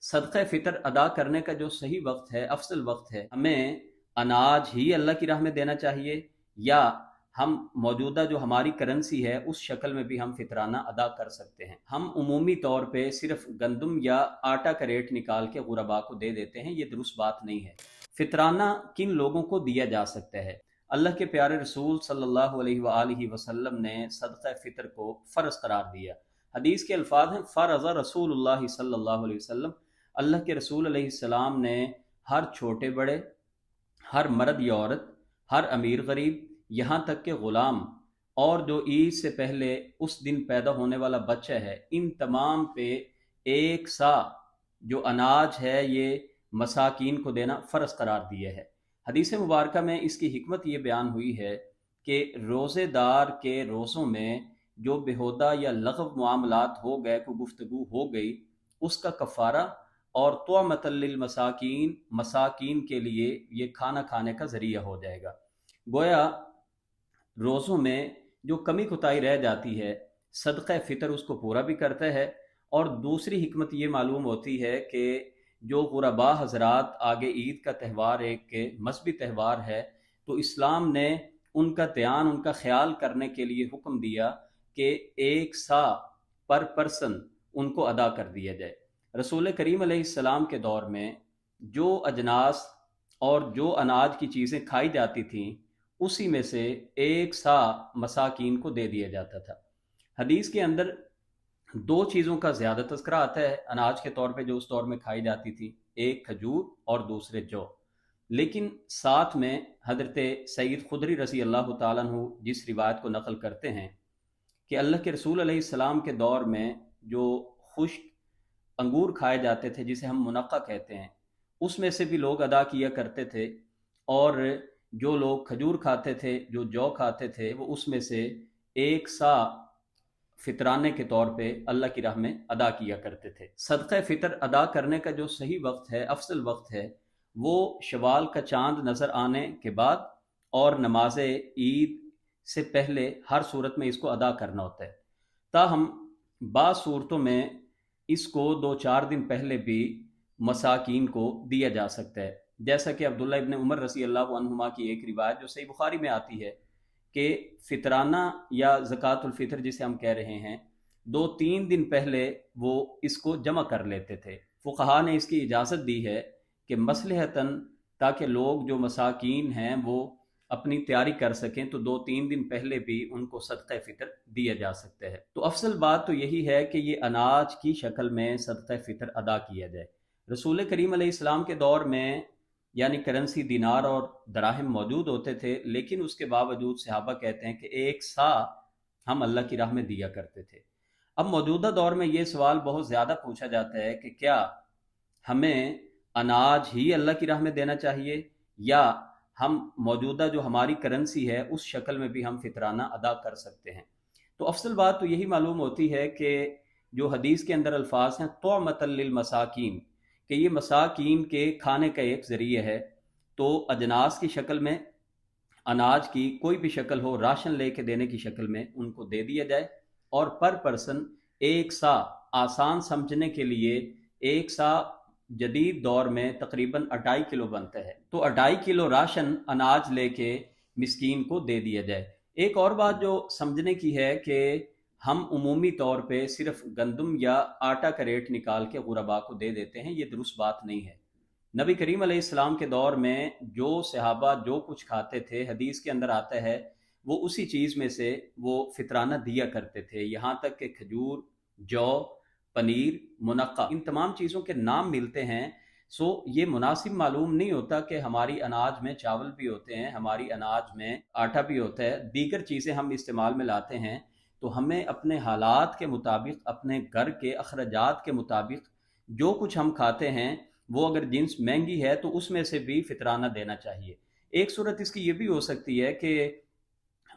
सदक़े फ़ितर अदा करने का जो सही वक्त है, अफसल वक्त है, हमें अनाज ही अल्लाह की राह में देना चाहिए, या हम मौजूदा जो हमारी करेंसी है उस शक्ल में भी हम फितराना अदा कर सकते हैं। हम उमूमी तौर पे सिर्फ गंदम या आटा का रेट निकाल के गुरबा को दे देते हैं, ये दुरुस्त बात नहीं है। फितराना किन लोगों को दिया जा सकता है? अल्लाह के प्यारे रसूल सल्लल्लाहु अलैहि वसल्लम ने सदक़ा फ़ितर को फ़र्ज़ करार दिया। हदीस के अल्फाज हैं, फ़रज़ रसूलुल्लाह सल्लल्लाहु अलैहि वसल्लम, अल्लाह के रसूल अलैहिस्सलाम ने हर छोटे बड़े, हर मर्द या औरत, हर अमीर गरीब, यहाँ तक के ग़ुलाम, और जो ईद से पहले उस दिन पैदा होने वाला बच्चा है, इन तमाम पे एक सा जो अनाज है ये मसाकीन को देना फ़र्ज़ करार दिया है। हदीस मुबारक में इसकी हिकमत ये बयान हुई है कि रोज़ेदार के रोज़ों में जो बेहुदा या लगव मामलात हो गए, कोई गुफ्तगू हो गई, उसका कफ़ारा और तुअमतल लिल मसाकीन, मसाकीन के लिए ये खाना खाने का ज़रिया हो जाएगा। गोया रोज़ों में जो कमी कुताही रह जाती है, सदक़ा फ़ितर उसको पूरा भी करता है। और दूसरी हिकमत ये मालूम होती है कि जो गुरबा हजरात, आगे ईद का त्यौहार एक मजहबी त्यौहार है, तो इस्लाम ने उनका ध्यान, उनका ख्याल करने के लिए हुक्म दिया कि एक सा पर पर्सन उनको अदा कर दिया जाए। रसूल करीम अलैहिस्सलाम के दौर में जो अजनास और जो अनाज की चीज़ें खाई जाती थीं, उसी में से एक सा मसाकीन को दे दिया जाता था। हदीस के अंदर दो चीज़ों का ज़्यादा तज़किरा आता है अनाज के तौर पे जो उस दौर में खाई जाती थी, एक खजूर और दूसरे जौ। लेकिन साथ में हज़रत सईद खुदरी रज़ी अल्लाह ताला अन्हु जिस रिवायत को नकल करते हैं कि अल्लाह के रसूल अलैहिस्सलाम के दौर में जो खुश्क अंगूर खाए जाते थे, जिसे हम मुनक्का कहते हैं, उसमें से भी लोग अदा किया करते थे। और जो लोग खजूर खाते थे, जो जौ खाते थे, वो उसमें से एक सा फितराने के तौर पे अल्लाह की राह में अदा किया करते थे। सदक़ा फ़ितर अदा करने का जो सही वक्त है, अफसल वक्त है, वो शवाल का चांद नज़र आने के बाद और नमाज ईद से पहले हर सूरत में इसको अदा करना होता है। ताहम बाज़ सूरतों में इसको 2-4 दिन पहले भी मसाकीन को दिया जा सकता है। जैसा कि अब्दुल्ला इब्न उमर रज़ी अल्लाहु अन्हुमा की एक रिवायत जो सही बुखारी में आती है कि फितराना या ज़कातुल फ़ितर जिसे हम कह रहे हैं, 2-3 दिन पहले वो इसको जमा कर लेते थे। फ़ुक़हा ने इसकी इजाज़त दी है कि मसलहतन, ताकि लोग जो मसाकीन हैं वो अपनी तैयारी कर सकें, तो 2-3 दिन पहले भी उनको सदक़ा फ़ितर दिया जा सकता है। तो अफसल बात तो यही है कि ये अनाज की शक्ल में सदक़ा फ़ितर अदा किया जाए। रसूल करीम अलैहिस्सलाम के दौर में यानी करेंसी दिनार और दराहिम मौजूद होते थे, लेकिन उसके बावजूद सहाबा कहते हैं कि एक सा हम अल्लाह की राह में दिया करते थे। अब मौजूदा दौर में ये सवाल बहुत ज़्यादा पूछा जाता है कि क्या हमें अनाज ही अल्लाह की राह में देना चाहिए, या हम मौजूदा जो हमारी करेंसी है उस शक्ल में भी हम फितराना अदा कर सकते हैं? तो अफसल बात तो यही मालूम होती है कि जो हदीस के अंदर अल्फाज हैं, तौमतल लिल मसाकीन, कि ये मसाकीन के खाने का एक ज़रिए है। तो अजनास की शक्ल में, अनाज की कोई भी शक्ल हो, राशन लेके देने की शक्ल में उनको दे दिया जाए। और पर पर्सन एक सा, आसान समझने के लिए, एक सा जदीद दौर में तकरीबन 2.5 किलो बनता है, तो 2.5 किलो राशन अनाज लेके मिस्कीन को दे दिया जाए। एक और बात जो समझने की है कि हम उमूमी तौर पे सिर्फ गंदम या आटा का रेट निकाल के गुरबा को दे देते हैं, ये दुरुस्त बात नहीं है। नबी करीम अलैहिस्सलाम के दौर में जो सहाबा जो कुछ खाते थे, हदीस के अंदर आता है, वो उसी चीज़ में से वो फितराना दिया करते थे। यहाँ तक कि खजूर, जौ, पनीर, मुनक्का, इन तमाम चीज़ों के नाम मिलते हैं। सो ये मुनासिब मालूम नहीं होता कि हमारी अनाज में चावल भी होते हैं, हमारी अनाज में आटा भी होता है, दीगर चीज़ें हम इस्तेमाल में लाते हैं। तो हमें अपने हालात के मुताबिक, अपने घर के अखराजात के मुताबिक जो कुछ हम खाते हैं, वो अगर जिन्स महंगी है तो उसमें से भी फितराना देना चाहिए। एक सूरत इसकी ये भी हो सकती है कि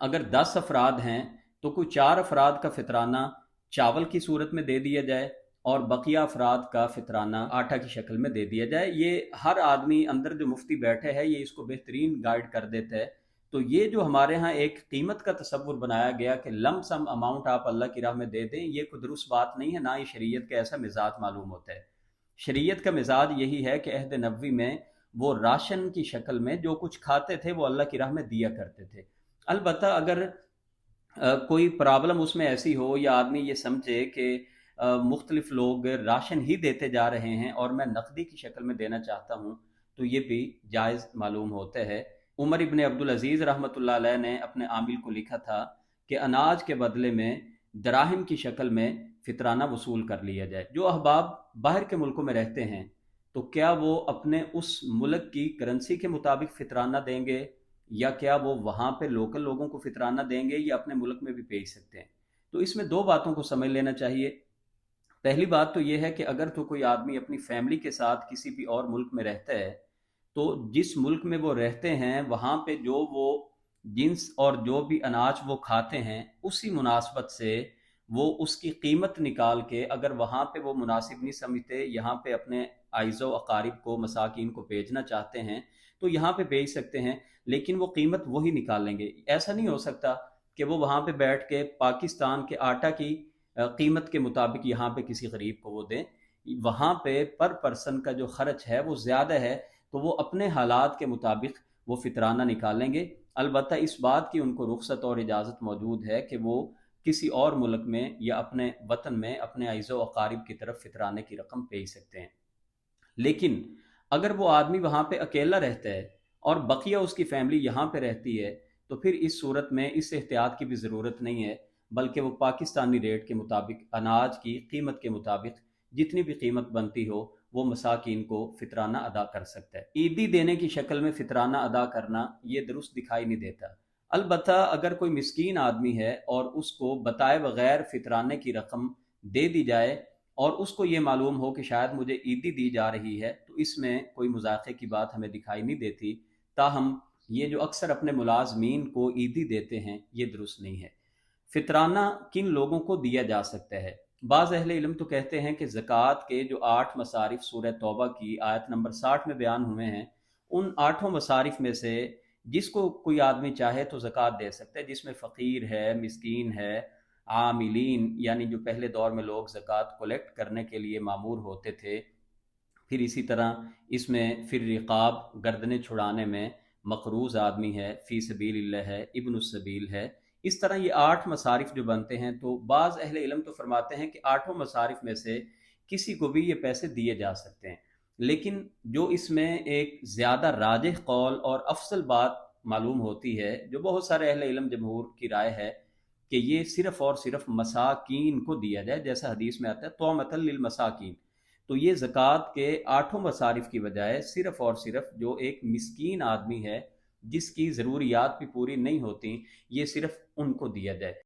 अगर 10 अफराद हैं तो कोई 4 अफराद का फितराना चावल की सूरत में दे दिया जाए और बकिया अफराद का फितराना आटा की शक्ल में दे दिया जाए। ये हर आदमी अंदर जो मुफ्ती बैठे है ये इसको बेहतरीन गाइड कर देता है। तो ये जो हमारे यहाँ एक कीमत का तसव्वुर बनाया गया कि लम सम अमाउंट आप अल्लाह की राह में दे दें, ये कोई दुरुस्त बात नहीं है, ना ही शरीयत का ऐसा मिजाज मालूम होता है। शरीयत का मिजाज यही है कि अहद नबवी में वो राशन की शक्ल में जो कुछ खाते थे वो अल्लाह की राह में दिया करते थे। अलबत्ता अगर कोई प्रॉब्लम उसमें ऐसी हो या आदमी ये समझे कि मुख्तलिफ लोग राशन ही देते जा रहे हैं और मैं नकदी की शक्ल में देना चाहता हूँ, तो ये भी जायज़ मालूम होता है। उमर इब्न अब्दुल अजीज़ रहमतुल्लाह अलैह ने अपने आमिल को लिखा था कि अनाज के बदले में दराहिम की शक्ल में फितराना वसूल कर लिया जाए। जो अहबाब बाहर के मुल्कों में रहते हैं, तो क्या वो अपने उस मुल्क की करेंसी के मुताबिक फितराना देंगे, या क्या वो वहाँ पे लोकल लोगों को फितराना देंगे, या अपने मुल्क में भी भेज सकते हैं? तो इसमें दो बातों को समझ लेना चाहिए। पहली बात तो ये है कि अगर तो कोई आदमी अपनी फैमिली के साथ किसी भी और मुल्क में रहता है, तो जिस मुल्क में वो रहते हैं वहाँ पे जो वो जिन्स और जो भी अनाज वो खाते हैं, उसी मुनासबत से वो उसकी कीमत निकाल के, अगर वहाँ पे वो मुनासिब नहीं समझते, यहाँ पे अपने आइज़ो अकारिब को, मसाकिन को भेजना चाहते हैं, तो यहाँ पे भेज सकते हैं, लेकिन वो कीमत वही निकाल लेंगे। ऐसा नहीं हो सकता कि वो वहाँ पे बैठ के पाकिस्तान के आटा की कीमत के मुताबिक यहाँ पे किसी गरीब को वो दें। वहाँ पे पर पर्सन का जो खर्च है वो ज़्यादा है, तो वो अपने हालात के मुताबिक वो फितराना निकालेंगे। अलबत्ता इस बात की उनको रुख्सत और इजाज़त मौजूद है कि वो किसी और मुल्क में या अपने वतन में अपने अइज़ो अकारिब की तरफ फितराने की रकम भेज सकते हैं। लेकिन अगर वो आदमी वहाँ पे अकेला रहता है और बकिया उसकी फैमिली यहाँ पे रहती है, तो फिर इस सूरत में इस एहतियात की भी ज़रूरत नहीं है, बल्कि वो पाकिस्तानी रेट के मुताबिक, अनाज की कीमत के मुताबिक जितनी भी कीमत बनती हो, वो मसाकिन को फितराना अदा कर सकता है। ईदी देने की शक्ल में फितराना अदा करना ये दुरुस्त दिखाई नहीं देता। अलबत्ता अगर कोई मिस्कीन आदमी है और उसको बताए बगैर फितराने की रकम दे दी जाए, और उसको ये मालूम हो कि शायद मुझे ईदी दी जा रही है, तो इसमें कोई मुजाखे की बात हमें दिखाई नहीं देती। ताहम ये जो अक्सर अपने मुलाजमीन को ईदी देते हैं, ये दुरुस्त नहीं है। फितराना किन लोगों को दिया जा सकता है? बाज़ अहले इल्म तो कहते हैं कि ज़कात के जो 8 मसारिफ सूरह तौबा की आयत नंबर 60 में बयान हुए हैं, उन आठों मसारिफ में से जिसको कोई आदमी चाहे तो ज़कात दे सकता है, जिसमें फ़कीर है, मिस्कीन है, आमिलीन यानी जो पहले दौर में लोग ज़कात कलेक्ट करने के लिए मामूर होते थे, फिर इसी तरह इसमें फिर रिकाब गर्दनें छुड़ाने में मकरूज़ आदमी है, फ़ी सबीलिल्लाह है, इब्न सबील है। इस तरह ये 8 मसारिफ जो बनते हैं, तो बाज़ अहले इल्म तो फरमाते हैं कि आठों मसारिफ में से किसी को भी ये पैसे दिए जा सकते हैं। लेकिन जो इसमें एक ज़्यादा राजिह कौल और अफसल बात मालूम होती है, जो बहुत सारे अहले इल्म जमहूर की राय है, कि ये सिर्फ़ और सिर्फ मसाकीन को दिया जाए, जैसा हदीस में आता है तौमतल लिल मसाकीन। तो ये ज़कात के आठों मसारिफ की बजाय सिर्फ़ और सिर्फ जो एक मिस्कीन आदमी है, जिसकी ज़रूरियात भी पूरी नहीं होती, ये सिर्फ़ उनको दिया जाए।